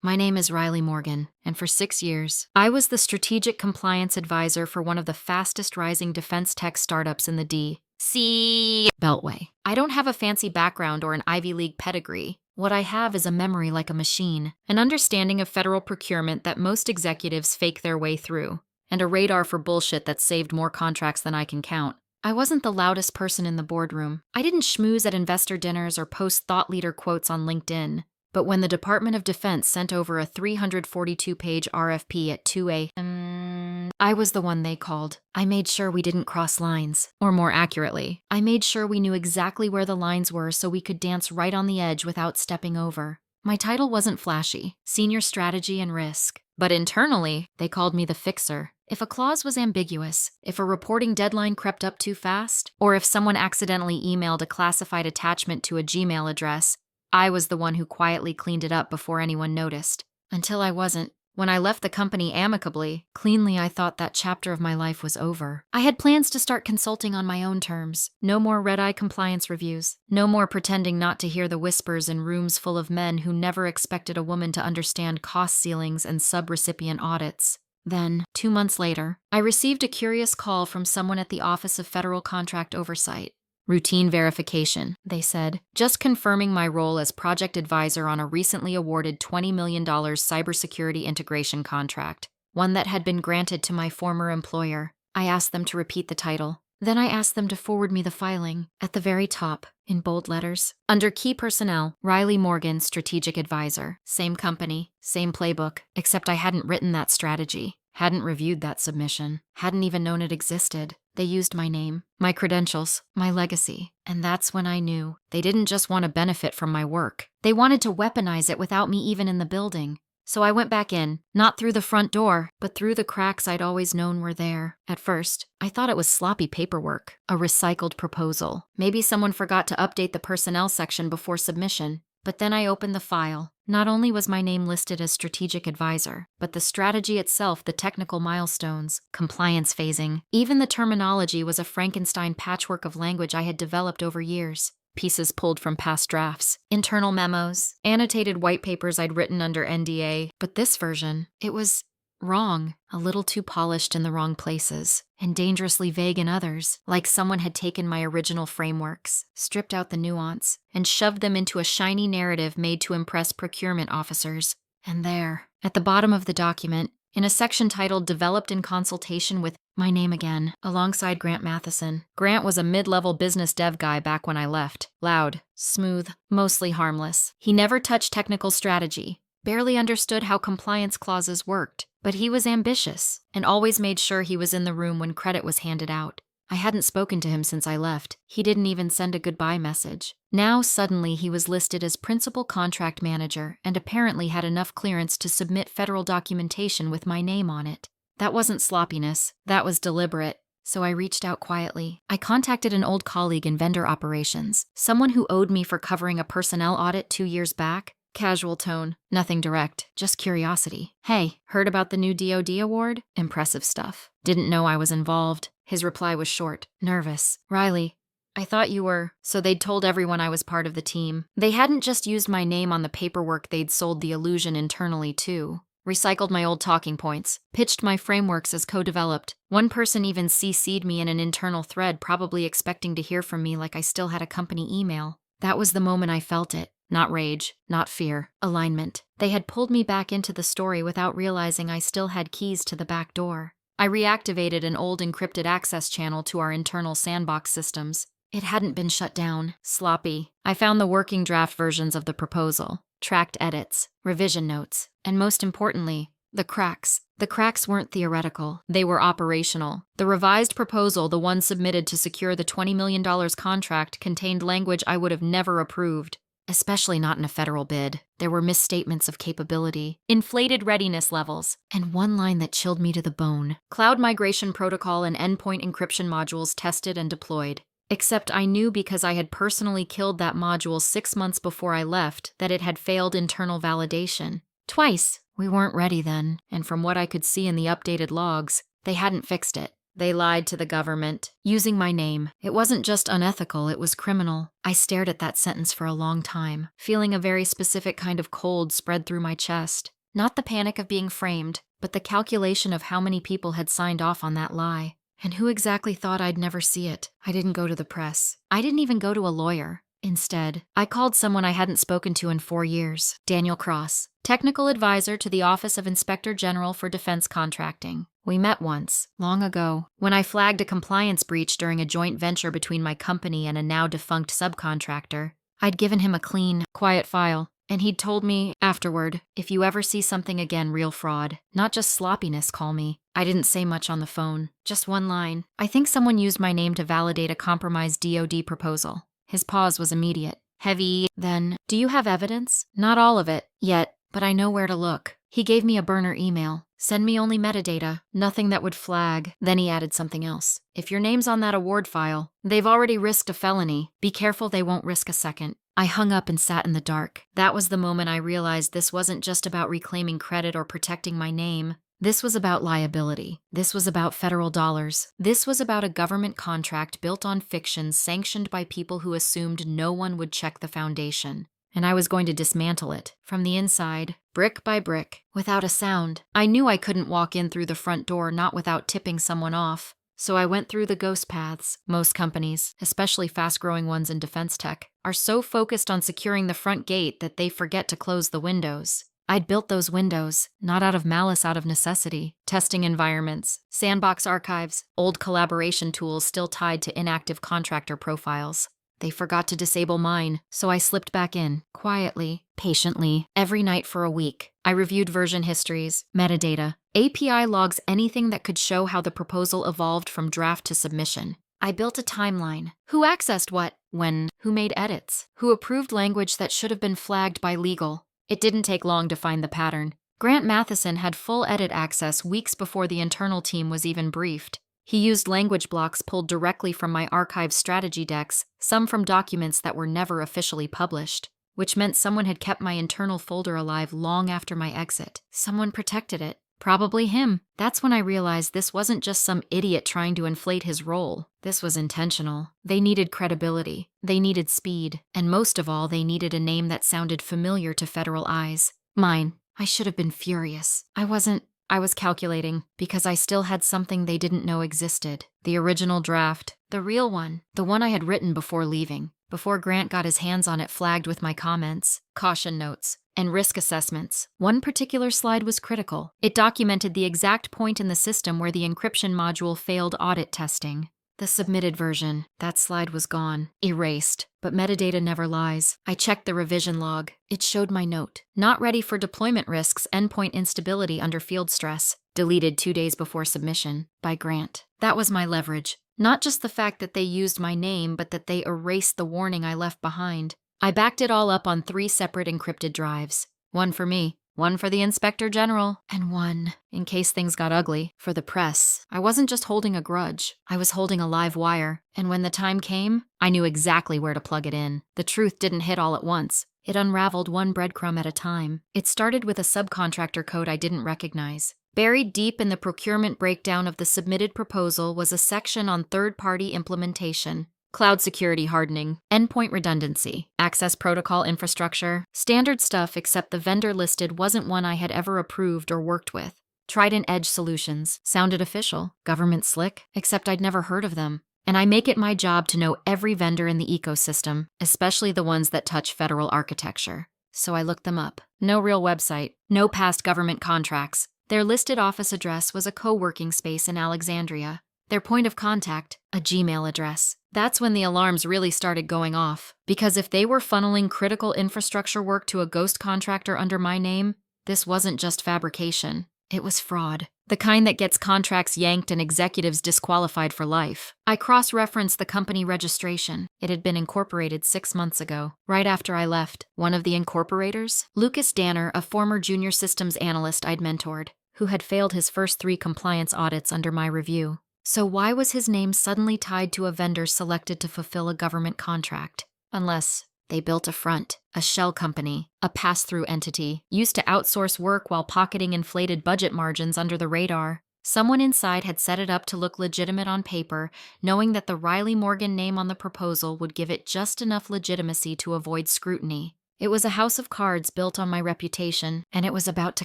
My name is Riley Morgan, and for 6 years, I was the strategic compliance advisor for one of the fastest rising defense tech startups in the D.C. Beltway. I don't have a fancy background or an Ivy League pedigree. What I have is a memory like a machine, an understanding of federal procurement that most executives fake their way through, and a radar for bullshit that saved more contracts than I can count. I wasn't the loudest person in the boardroom. I didn't schmooze at investor dinners or post thought leader quotes on LinkedIn. But when the Department of Defense sent over a 342-page RFP at 2 a.m., I was the one they called. I made sure we didn't cross lines. Or more accurately, I made sure we knew exactly where the lines were so we could dance right on the edge without stepping over. My title wasn't flashy, Senior Strategy and Risk. But internally, they called me the fixer. If a clause was ambiguous, if a reporting deadline crept up too fast, or if someone accidentally emailed a classified attachment to a Gmail address, I was the one who quietly cleaned it up before anyone noticed. Until I wasn't. When I left the company amicably, cleanly, I thought that chapter of my life was over. I had plans to start consulting on my own terms. No more red-eye compliance reviews. No more pretending not to hear the whispers in rooms full of men who never expected a woman to understand cost ceilings and sub-recipient audits. Then, 2 months later, I received a curious call from someone at the Office of Federal Contract Oversight. Routine verification, they said, just confirming my role as project advisor on a recently awarded $20 million cybersecurity integration contract, one that had been granted to my former employer. I asked them to repeat the title. Then I asked them to forward me the filing. At the very top, in bold letters, under Key Personnel, Riley Morgan, Strategic Advisor. Same company, same playbook, except I hadn't written that strategy, hadn't reviewed that submission, hadn't even known it existed. They used my name, my credentials, my legacy, and that's when I knew they didn't just want to benefit from my work. They wanted to weaponize it without me even in the building. So I went back in, not through the front door, but through the cracks I'd always known were there. At first, I thought it was sloppy paperwork, a recycled proposal. Maybe someone forgot to update the personnel section before submission. But then I opened the file. Not only was my name listed as strategic advisor, but the strategy itself, the technical milestones, compliance phasing, even the terminology was a Frankenstein patchwork of language I had developed over years. Pieces pulled from past drafts, internal memos, annotated white papers I'd written under NDA. But this version, it was wrong, a little too polished in the wrong places, and dangerously vague in others, like someone had taken my original frameworks, stripped out the nuance, and shoved them into a shiny narrative made to impress procurement officers. And there, at the bottom of the document, in a section titled Developed in Consultation with my name again, alongside Grant Matheson. Grant was a mid-level business dev guy back when I left. Loud, smooth, mostly harmless. He never touched technical strategy, barely understood how compliance clauses worked, but he was ambitious and always made sure he was in the room when credit was handed out. I hadn't spoken to him since I left. He didn't even send a goodbye message. Now, suddenly, he was listed as principal contract manager and apparently had enough clearance to submit federal documentation with my name on it. That wasn't sloppiness. That was deliberate. So I reached out quietly. I contacted an old colleague in vendor operations, someone who owed me for covering a personnel audit 2 years back. Casual tone, nothing direct, just curiosity. Hey, heard about the new DoD award? Impressive stuff. Didn't know I was involved. His reply was short, nervous. Riley, I thought you were. So they'd told everyone I was part of the team. They hadn't just used my name on the paperwork, they'd sold the illusion internally too. Recycled my old talking points, pitched my frameworks as co-developed. One person even CC'd me in an internal thread, probably expecting to hear from me like I still had a company email. That was the moment I felt it. Not rage, not fear, alignment. They had pulled me back into the story without realizing I still had keys to the back door. I reactivated an old encrypted access channel to our internal sandbox systems. It hadn't been shut down. Sloppy. I found the working draft versions of the proposal, tracked edits, revision notes, and most importantly, the cracks. The cracks weren't theoretical. They were operational. The revised proposal, the one submitted to secure the $20 million contract, contained language I would have never approved. Especially not in a federal bid. There were misstatements of capability, inflated readiness levels, and one line that chilled me to the bone. Cloud migration protocol and endpoint encryption modules tested and deployed. Except I knew because I had personally killed that module 6 months before I left that it had failed internal validation. Twice. We weren't ready then, and from what I could see in the updated logs, they hadn't fixed it. They lied to the government, using my name. It wasn't just unethical, it was criminal. I stared at that sentence for a long time, feeling a very specific kind of cold spread through my chest. Not the panic of being framed, but the calculation of how many people had signed off on that lie. And who exactly thought I'd never see it? I didn't go to the press. I didn't even go to a lawyer. Instead, I called someone I hadn't spoken to in 4 years, Daniel Cross, technical advisor to the Office of Inspector General for Defense Contracting. We met once, long ago, when I flagged a compliance breach during a joint venture between my company and a now-defunct subcontractor. I'd given him a clean, quiet file, and he'd told me, afterward, if you ever see something again, real fraud, not just sloppiness, call me. I didn't say much on the phone, just one line. I think someone used my name to validate a compromised DoD proposal. His pause was immediate. Heavy, then, do you have evidence? Not all of it, yet, but I know where to look. He gave me a burner email. Send me only metadata, nothing that would flag. Then he added something else. If your name's on that award file, they've already risked a felony. Be careful they won't risk a second. I hung up and sat in the dark. That was the moment I realized this wasn't just about reclaiming credit or protecting my name. This was about liability. This was about federal dollars. This was about a government contract built on fiction sanctioned by people who assumed no one would check the foundation. And I was going to dismantle it, from the inside, brick by brick, without a sound. I knew I couldn't walk in through the front door not without tipping someone off. So I went through the ghost paths. Most companies, especially fast-growing ones in defense tech, are so focused on securing the front gate that they forget to close the windows. I'd built those windows, not out of malice, out of necessity. Testing environments, sandbox archives, old collaboration tools still tied to inactive contractor profiles. They forgot to disable mine, so I slipped back in, quietly, patiently, every night for a week. I reviewed version histories, metadata, API logs, anything that could show how the proposal evolved from draft to submission. I built a timeline. Who accessed what, when, who made edits, who approved language that should have been flagged by legal. It didn't take long to find the pattern. Grant Matheson had full edit access weeks before the internal team was even briefed. He used language blocks pulled directly from my archive strategy decks, some from documents that were never officially published, which meant someone had kept my internal folder alive long after my exit. Someone protected it. Probably him. That's when I realized this wasn't just some idiot trying to inflate his role. This was intentional. They needed credibility. They needed speed. And most of all, they needed a name that sounded familiar to federal eyes. Mine. I should have been furious. I was calculating, because I still had something they didn't know existed. The original draft. The real one. The one I had written before leaving. Before Grant got his hands on it, flagged with my comments, caution notes, and risk assessments. One particular slide was critical. It documented the exact point in the system where the encryption module failed audit testing. The submitted version. That slide was gone. Erased. But metadata never lies. I checked the revision log. It showed my note. Not ready for deployment risks, endpoint instability under field stress. Deleted 2 days before submission. By Grant. That was my leverage. Not just the fact that they used my name, but that they erased the warning I left behind. I backed it all up on 3 separate encrypted drives. One for me, one for the Inspector General, and one, in case things got ugly, for the press. I wasn't just holding a grudge. I was holding a live wire. And when the time came, I knew exactly where to plug it in. The truth didn't hit all at once. It unraveled one breadcrumb at a time. It started with a subcontractor code I didn't recognize. Buried deep in the procurement breakdown of the submitted proposal was a section on third-party implementation, cloud security hardening, endpoint redundancy, access protocol infrastructure, standard stuff, except the vendor listed wasn't one I had ever approved or worked with. Trident Edge Solutions sounded official, government slick, except I'd never heard of them. And I make it my job to know every vendor in the ecosystem, especially the ones that touch federal architecture. So I looked them up. No real website, no past government contracts. Their listed office address was a co-working space in Alexandria. Their point of contact, a Gmail address. That's when the alarms really started going off. Because if they were funneling critical infrastructure work to a ghost contractor under my name, this wasn't just fabrication. It was fraud. The kind that gets contracts yanked and executives disqualified for life. I cross-referenced the company registration. It had been incorporated 6 months ago, right after I left. One of the incorporators? Lucas Danner, a former junior systems analyst I'd mentored, who had failed his first 3 compliance audits under my review. So why was his name suddenly tied to a vendor selected to fulfill a government contract? Unless they built a front, a shell company, a pass-through entity, used to outsource work while pocketing inflated budget margins under the radar. Someone inside had set it up to look legitimate on paper, knowing that the Riley Morgan name on the proposal would give it just enough legitimacy to avoid scrutiny. It was a house of cards built on my reputation, and it was about to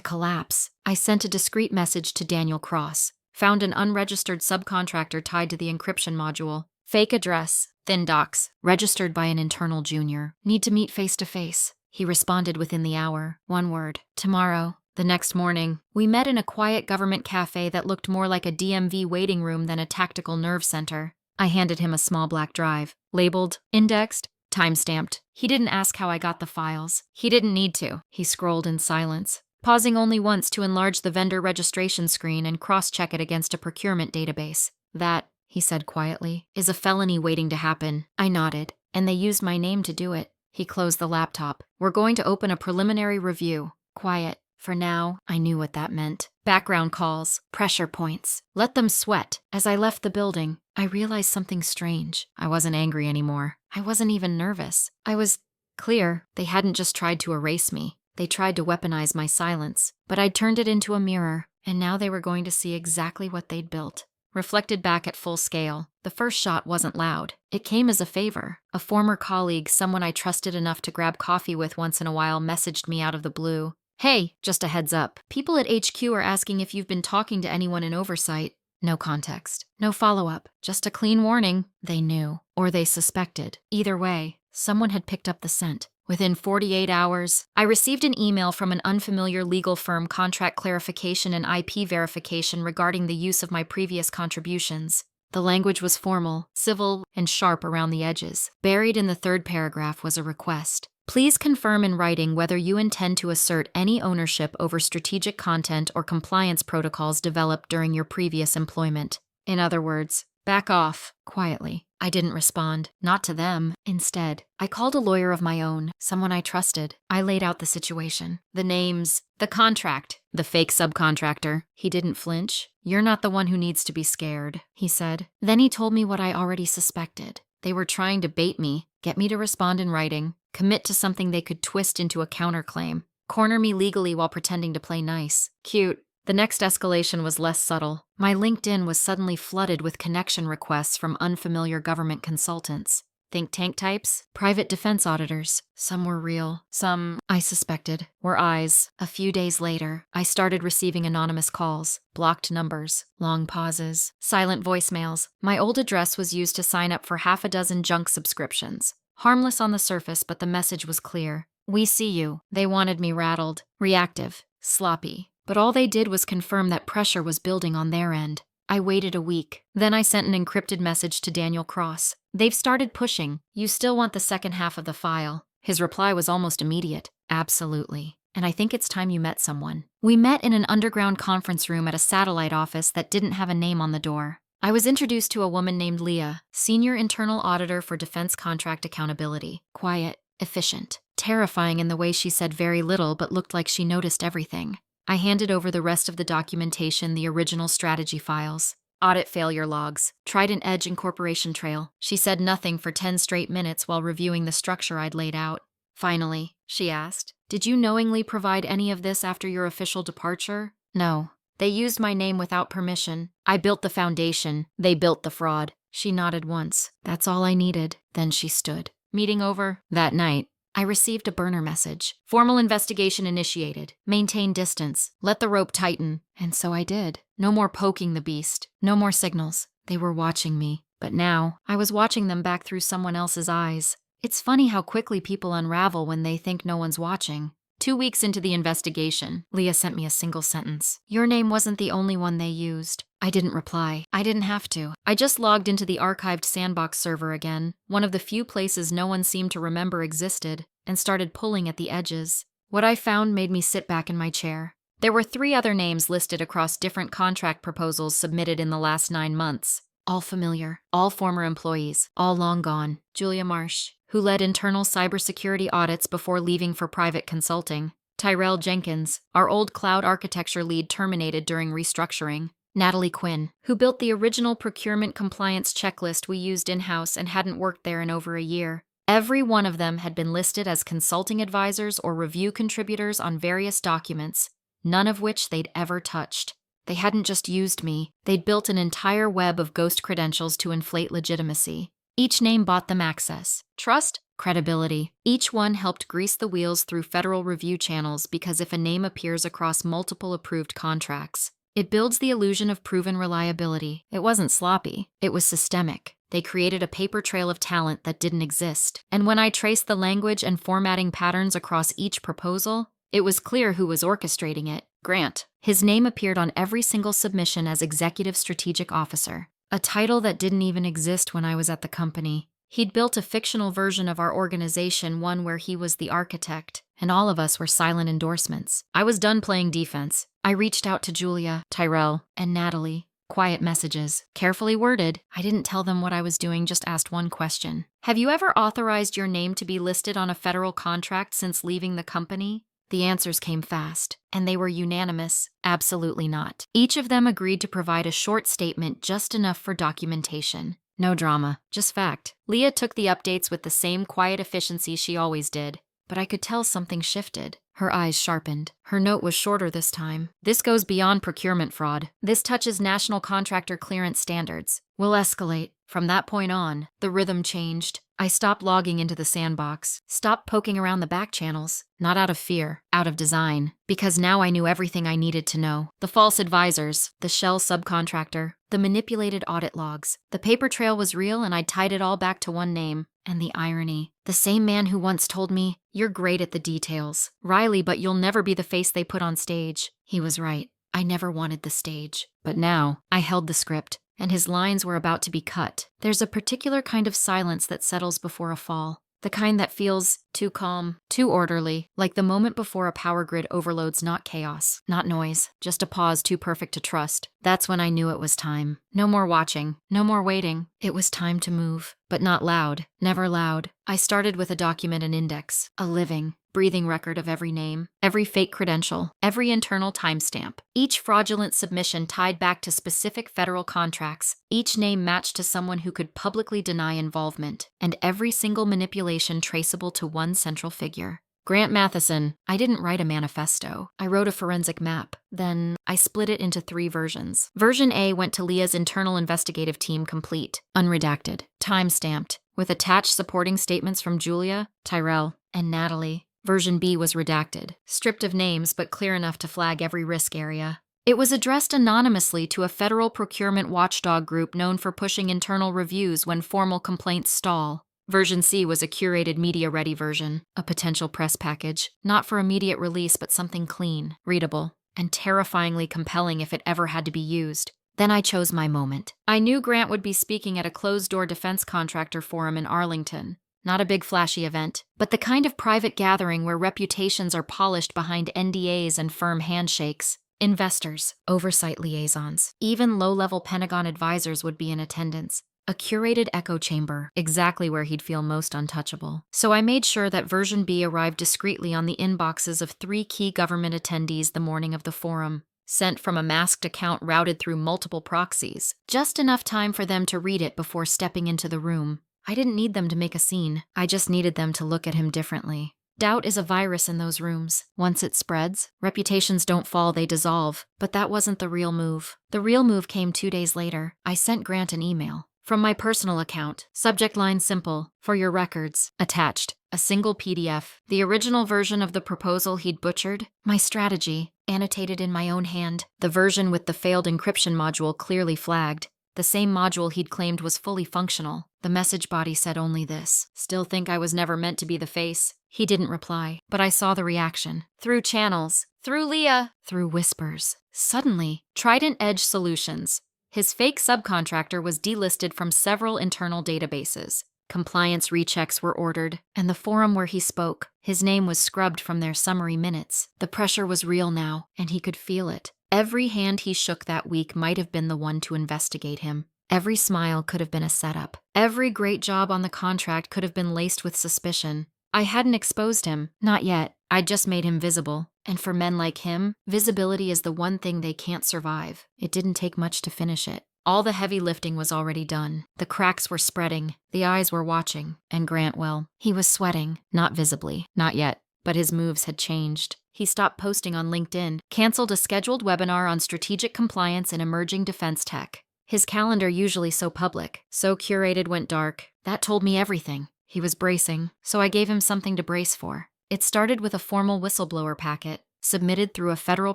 collapse. I sent a discreet message to Daniel Cross. Found an unregistered subcontractor tied to the encryption module. Fake address, thin docs, registered by an internal junior. Need to meet face to face. He responded within the hour. One word. Tomorrow. The next morning, we met in a quiet government cafe that looked more like a DMV waiting room than a tactical nerve center. I handed him a small black drive, labeled, indexed, time-stamped. He didn't ask how I got the files. He didn't need to. He scrolled in silence, pausing only once to enlarge the vendor registration screen and cross-check it against a procurement database. That, he said quietly, is a felony waiting to happen. I nodded, and they used my name to do it. He closed the laptop. We're going to open a preliminary review. Quiet. For now, I knew what that meant. Background calls, pressure points. Let them sweat. As I left the building, I realized something strange. I wasn't angry anymore. I wasn't even nervous. I was clear. They hadn't just tried to erase me. They tried to weaponize my silence. But I'd turned it into a mirror, and now they were going to see exactly what they'd built. Reflected back at full scale, the first shot wasn't loud. It came as a favor. A former colleague, someone I trusted enough to grab coffee with once in a while, messaged me out of the blue. Hey, just a heads up. People at HQ are asking if you've been talking to anyone in oversight. No context. No follow-up. Just a clean warning. They knew. Or they suspected. Either way, someone had picked up the scent. Within 48 hours, I received an email from an unfamiliar legal firm, contract clarification and IP verification regarding the use of my previous contributions. The language was formal, civil, and sharp around the edges. Buried in the third paragraph was a request. Please confirm in writing whether you intend to assert any ownership over strategic content or compliance protocols developed during your previous employment. In other words, back off, quietly. I didn't respond, not to them. Instead, I called a lawyer of my own, someone I trusted. I laid out the situation, the names, the contract, the fake subcontractor. He didn't flinch. You're not the one who needs to be scared, he said. Then he told me what I already suspected. They were trying to bait me, get me to respond in writing, commit to something they could twist into a counterclaim, corner me legally while pretending to play nice. Cute. The next escalation was less subtle. My LinkedIn was suddenly flooded with connection requests from unfamiliar government consultants. Think tank types, private defense auditors. Some were real, some, I suspected, were eyes. A few days later, I started receiving anonymous calls, blocked numbers, long pauses, silent voicemails. My old address was used to sign up for half a dozen junk subscriptions. Harmless on the surface, but the message was clear. We see you. They wanted me rattled, reactive, sloppy. But all they did was confirm that pressure was building on their end. I waited a week. Then I sent an encrypted message to Daniel Cross. They've started pushing. You still want the second half of the file. His reply was almost immediate. Absolutely. And I think it's time you met someone. We met in an underground conference room at a satellite office that didn't have a name on the door. I was introduced to a woman named Leah, Senior Internal Auditor for Defense Contract Accountability. Quiet, efficient, terrifying in the way she said very little but looked like she noticed everything. I handed over the rest of the documentation, the original strategy files, audit failure logs, Trident Edge incorporation trail. She said nothing for 10 straight minutes while reviewing the structure I'd laid out. Finally, she asked, "Did you knowingly provide any of this after your official departure?" No. They used my name without permission. I built the foundation. They built the fraud. She nodded once. That's all I needed. Then she stood. Meeting over. That night, I received a burner message. Formal investigation initiated. Maintain distance. Let the rope tighten. And so I did. No more poking the beast. No more signals. They were watching me. But now, I was watching them back through someone else's eyes. It's funny how quickly people unravel when they think no one's watching. 2 weeks into the investigation, Leah sent me a single sentence. Your name wasn't the only one they used. I didn't reply. I didn't have to. I just logged into the archived sandbox server again, one of the few places no one seemed to remember existed, and started pulling at the edges. What I found made me sit back in my chair. There were 3 other names listed across different contract proposals submitted in the last 9 months. All familiar, all former employees, all long gone. Julia Marsh, who led internal cybersecurity audits before leaving for private consulting. Tyrell Jenkins, our old cloud architecture lead, terminated during restructuring. Natalie Quinn, who built the original procurement compliance checklist we used in-house and hadn't worked there in over a year. Every one of them had been listed as consulting advisors or review contributors on various documents, none of which they'd ever touched. They hadn't just used me, they'd built an entire web of ghost credentials to inflate legitimacy. Each name bought them access, trust, credibility. Each one helped grease the wheels through federal review channels because if a name appears across multiple approved contracts, it builds the illusion of proven reliability. It wasn't sloppy, it was systemic. They created a paper trail of talent that didn't exist. And when I traced the language and formatting patterns across each proposal, it was clear who was orchestrating it. Grant. His name appeared on every single submission as Executive Strategic Officer, a title that didn't even exist when I was at the company. He'd built a fictional version of our organization, one where he was the architect, and all of us were silent endorsements. I was done playing defense. I reached out to Julia, Tyrell, and Natalie. Quiet messages, carefully worded. I didn't tell them what I was doing, just asked one question. Have you ever authorized your name to be listed on a federal contract since leaving the company? The answers came fast, and they were unanimous. Absolutely not. Each of them agreed to provide a short statement, just enough for documentation. No drama, just fact. Leah took the updates with the same quiet efficiency she always did, but I could tell something shifted. Her eyes sharpened. Her note was shorter this time. This goes beyond procurement fraud. This touches national contractor clearance standards. We'll escalate. From that point on, the rhythm changed. I stopped logging into the sandbox, stopped poking around the back channels, not out of fear, out of design, because now I knew everything I needed to know. The false advisors, the shell subcontractor, the manipulated audit logs. The paper trail was real and I'd tied it all back to one name. And the irony, the same man who once told me, "You're great at the details, Riley, but you'll never be the face they put on stage." He was right. I never wanted the stage. But now, I held the script, and his lines were about to be cut. There's a particular kind of silence that settles before a fall. The kind that feels too calm, too orderly, like the moment before a power grid overloads, not chaos, not noise, just a pause too perfect to trust. That's when I knew it was time. No more watching, no more waiting. It was time to move, but not loud, never loud. I started with a document and index, a living, breathing record of every name, every fake credential, every internal timestamp. Each fraudulent submission tied back to specific federal contracts, each name matched to someone who could publicly deny involvement, and every single manipulation traceable to one central figure. Grant Matheson. I didn't write a manifesto. I wrote a forensic map. Then I split it into 3 versions. Version A went to Leah's internal investigative team, complete, unredacted, time-stamped, with attached supporting statements from Julia, Tyrell, and Natalie. Version B was redacted, stripped of names but clear enough to flag every risk area. It was addressed anonymously to a federal procurement watchdog group known for pushing internal reviews when formal complaints stall. Version C was a curated media-ready version, a potential press package, not for immediate release but something clean, readable, and terrifyingly compelling if it ever had to be used. Then I chose my moment. I knew Grant would be speaking at a closed-door defense contractor forum in Arlington. Not a big flashy event, but the kind of private gathering where reputations are polished behind NDAs and firm handshakes. Investors, oversight liaisons, even low-level Pentagon advisors would be in attendance. A curated echo chamber, exactly where he'd feel most untouchable. So I made sure that version B arrived discreetly on the inboxes of 3 key government attendees the morning of the forum, sent from a masked account routed through multiple proxies. Just enough time for them to read it before stepping into the room. I didn't need them to make a scene. I just needed them to look at him differently. Doubt is a virus in those rooms. Once it spreads, reputations don't fall, they dissolve. But that wasn't the real move. The real move came 2 days later. I sent Grant an email. From my personal account. Subject line simple. For your records. Attached. A single PDF. The original version of the proposal he'd butchered. My strategy. Annotated in my own hand. The version with the failed encryption module clearly flagged. The same module he'd claimed was fully functional. The message body said only this. Still think I was never meant to be the face? He didn't reply, but I saw the reaction. Through channels. Through Leah. Through whispers. Suddenly, Trident Edge Solutions. His fake subcontractor was delisted from several internal databases. Compliance rechecks were ordered, and the forum where he spoke, his name was scrubbed from their summary minutes. The pressure was real now, and he could feel it. Every hand he shook that week might have been the one to investigate him. Every smile could have been a setup. Every great job on the contract could have been laced with suspicion. I hadn't exposed him, not yet. I'd just made him visible. And for men like him, visibility is the one thing they can't survive. It didn't take much to finish it. All the heavy lifting was already done. The cracks were spreading. The eyes were watching. And Grant, well, he was sweating. Not visibly. Not yet. But his moves had changed. He stopped posting on LinkedIn, canceled a scheduled webinar on strategic compliance in emerging defense tech. His calendar, usually so public, so curated, went dark. That told me everything. He was bracing, so I gave him something to brace for. It started with a formal whistleblower packet, submitted through a federal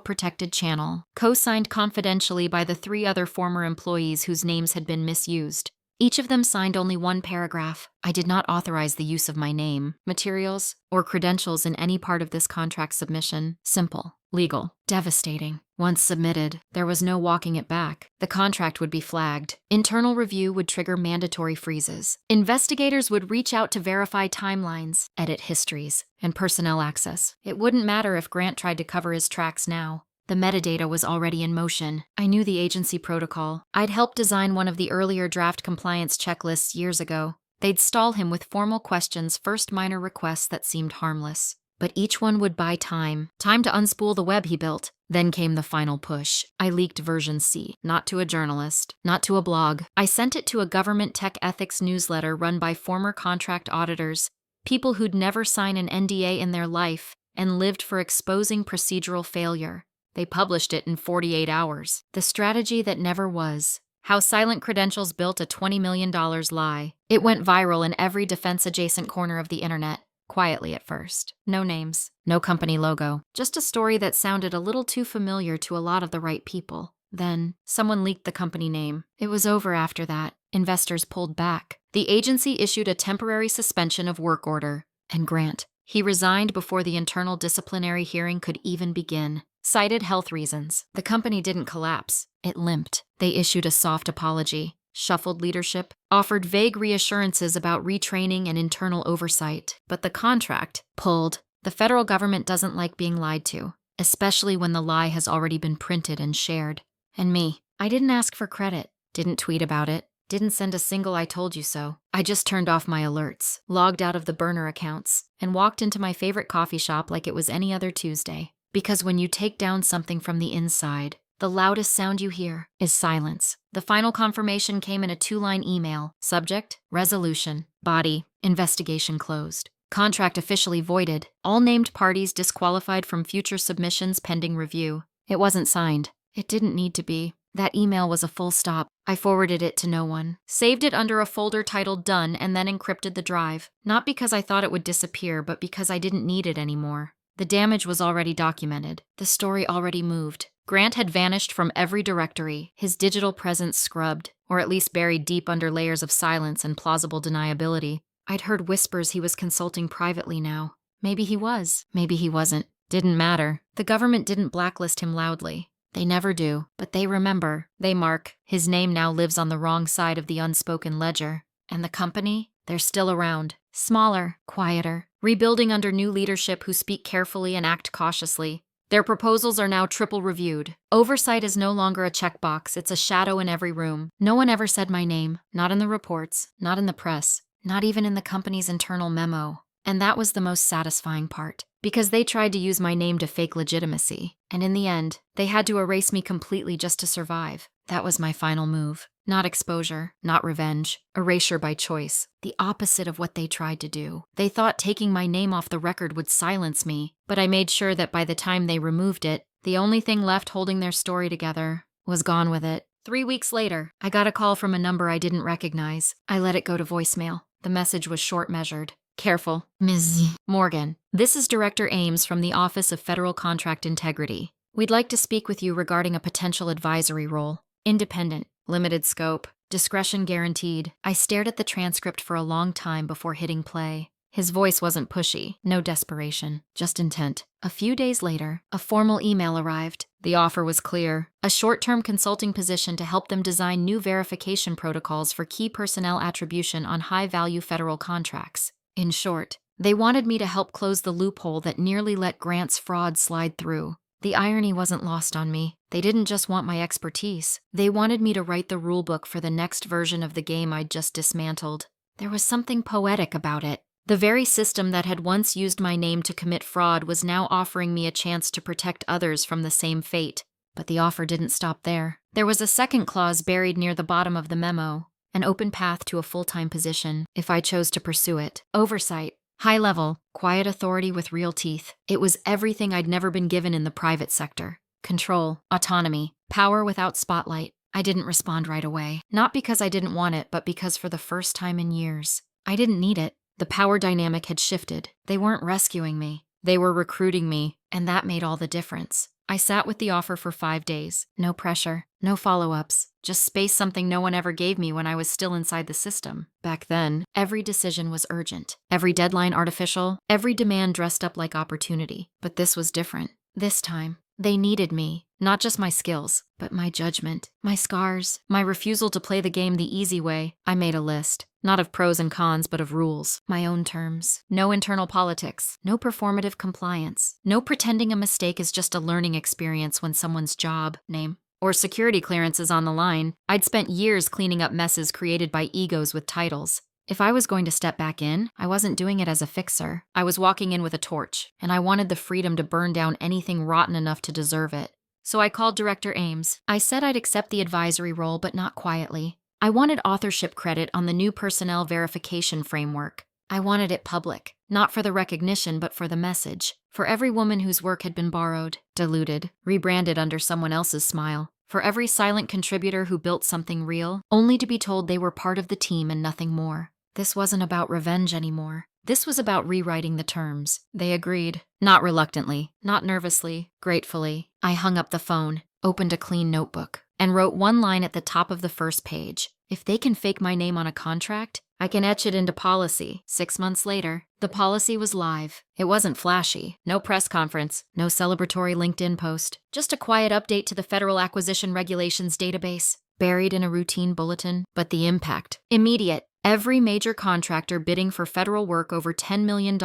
protected channel, co-signed confidentially by the 3 other former employees whose names had been misused. Each of them signed only one paragraph. I did not authorize the use of my name, materials, or credentials in any part of this contract submission. Simple. Legal. Devastating. Once submitted, there was no walking it back. The contract would be flagged. Internal review would trigger mandatory freezes. Investigators would reach out to verify timelines, edit histories, and personnel access. It wouldn't matter if Grant tried to cover his tracks now. The metadata was already in motion. I knew the agency protocol. I'd helped design one of the earlier draft compliance checklists years ago. They'd stall him with formal questions, first minor requests that seemed harmless. But each one would buy time to unspool the web he built. Then came the final push. I leaked version C, not to a journalist, not to a blog. I sent it to a government tech ethics newsletter run by former contract auditors, people who'd never signed an NDA in their life and lived for exposing procedural failure. They published it in 48 hours. The strategy that never was. How silent credentials built a $20 million lie. It went viral in every defense-adjacent corner of the internet. Quietly at first. No names, no company logo. Just a story that sounded a little too familiar to a lot of the right people. Then, someone leaked the company name. It was over after that. Investors pulled back. The agency issued a temporary suspension of work order. And Grant, he resigned before the internal disciplinary hearing could even begin. Cited health reasons. The company didn't collapse. It limped. They issued a soft apology, shuffled leadership, offered vague reassurances about retraining and internal oversight. But the contract pulled. The federal government doesn't like being lied to, especially when the lie has already been printed and shared. And me, I didn't ask for credit, didn't tweet about it, didn't send a single "I told you so." I just turned off my alerts, logged out of the burner accounts, and walked into my favorite coffee shop like it was any other Tuesday. Because when you take down something from the inside, the loudest sound you hear is silence. The final confirmation came in a 2-line email. Subject, resolution. Body, investigation closed. Contract officially voided. All named parties disqualified from future submissions pending review. It wasn't signed. It didn't need to be. That email was a full stop. I forwarded it to no one. Saved it under a folder titled Done and then encrypted the drive. Not because I thought it would disappear, but because I didn't need it anymore. The damage was already documented. The story already moved. Grant had vanished from every directory, his digital presence scrubbed, or at least buried deep under layers of silence and plausible deniability. I'd heard whispers he was consulting privately now. Maybe he was. Maybe he wasn't. Didn't matter. The government didn't blacklist him loudly. They never do, but they remember. They mark. His name now lives on the wrong side of the unspoken ledger. And the company? They're still around. Smaller, quieter, rebuilding under new leadership who speak carefully and act cautiously. Their proposals are now triple reviewed. Oversight is no longer a checkbox, it's a shadow in every room. No one ever said my name, not in the reports, not in the press, not even in the company's internal memo. And that was the most satisfying part, because they tried to use my name to fake legitimacy. And in the end, they had to erase me completely just to survive. That was my final move. Not exposure, not revenge, erasure by choice. The opposite of what they tried to do. They thought taking my name off the record would silence me, but I made sure that by the time they removed it, the only thing left holding their story together was gone with it. 3 weeks later, I got a call from a number I didn't recognize. I let it go to voicemail. The message was short-measured. Careful, Ms. Morgan. This is Director Ames from the Office of Federal Contract Integrity. We'd like to speak with you regarding a potential advisory role. Independent, limited scope, discretion guaranteed. I stared at the transcript for a long time before hitting play. His voice wasn't pushy, no desperation, just intent. A few days later, a formal email arrived. The offer was clear. A short-term consulting position to help them design new verification protocols for key personnel attribution on high-value federal contracts. In short, they wanted me to help close the loophole that nearly let Grant's fraud slide through. The irony wasn't lost on me. They didn't just want my expertise. They wanted me to write the rulebook for the next version of the game I'd just dismantled. There was something poetic about it. The very system that had once used my name to commit fraud was now offering me a chance to protect others from the same fate. But the offer didn't stop there. There was a second clause buried near the bottom of the memo, an open path to a full-time position, if I chose to pursue it. Oversight. High level, quiet authority with real teeth. It was everything I'd never been given in the private sector. Control, autonomy, power without spotlight. I didn't respond right away. Not because I didn't want it, but because for the first time in years, I didn't need it. The power dynamic had shifted. They weren't rescuing me. They were recruiting me, and that made all the difference. I sat with the offer for 5 days. No pressure, no follow-ups, just space, something no one ever gave me when I was still inside the system. Back then, every decision was urgent, every deadline artificial, every demand dressed up like opportunity. But this was different. This time, they needed me, not just my skills, but my judgment, my scars, my refusal to play the game the easy way. I made a list, not of pros and cons, but of rules, my own terms. No internal politics, no performative compliance, no pretending a mistake is just a learning experience when someone's job, name, or security clearance is on the line. I'd spent years cleaning up messes created by egos with titles. If I was going to step back in, I wasn't doing it as a fixer. I was walking in with a torch, and I wanted the freedom to burn down anything rotten enough to deserve it. So I called Director Ames. I said I'd accept the advisory role, but not quietly. I wanted authorship credit on the new personnel verification framework. I wanted it public, not for the recognition, but for the message. For every woman whose work had been borrowed, diluted, rebranded under someone else's smile. For every silent contributor who built something real, only to be told they were part of the team and nothing more. This wasn't about revenge anymore. This was about rewriting the terms. They agreed. Not reluctantly, not nervously, gratefully. I hung up the phone, opened a clean notebook, and wrote one line at the top of the first page. If they can fake my name on a contract, I can etch it into policy. 6 months later, the policy was live. It wasn't flashy. No press conference, no celebratory LinkedIn post. Just a quiet update to the Federal Acquisition Regulations database, buried in a routine bulletin. But the impact, immediate. Every major contractor bidding for federal work over $10 million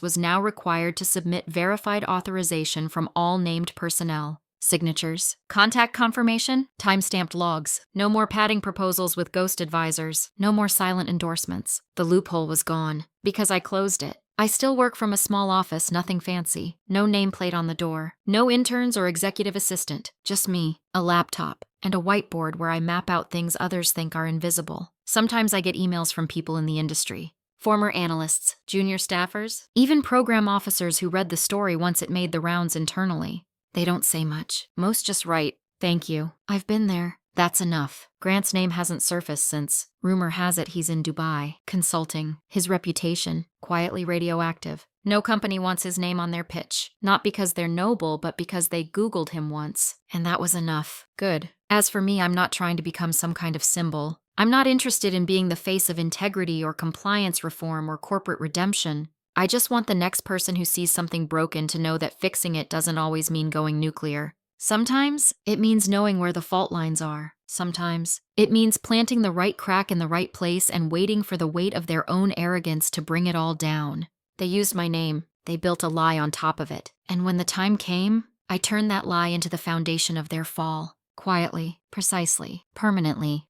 was now required to submit verified authorization from all named personnel. Signatures, contact confirmation, time-stamped logs. No more padding proposals with ghost advisors. No more silent endorsements. The loophole was gone, because I closed it. I still work from a small office, nothing fancy. No nameplate on the door. No interns or executive assistant. Just me, a laptop, and a whiteboard where I map out things others think are invisible. Sometimes I get emails from people in the industry. Former analysts, junior staffers, even program officers who read the story once it made the rounds internally. They don't say much. Most just write, "Thank you. I've been there." That's enough. Grant's name hasn't surfaced since. Rumor has it he's in Dubai, consulting. His reputation, quietly radioactive. No company wants his name on their pitch. Not because they're noble, but because they Googled him once. And that was enough. Good. As for me, I'm not trying to become some kind of symbol. I'm not interested in being the face of integrity or compliance reform or corporate redemption. I just want the next person who sees something broken to know that fixing it doesn't always mean going nuclear. Sometimes it means knowing where the fault lines are. Sometimes it means planting the right crack in the right place and waiting for the weight of their own arrogance to bring it all down. They used my name. They built a lie on top of it. And when the time came, I turned that lie into the foundation of their fall. Quietly, precisely, permanently.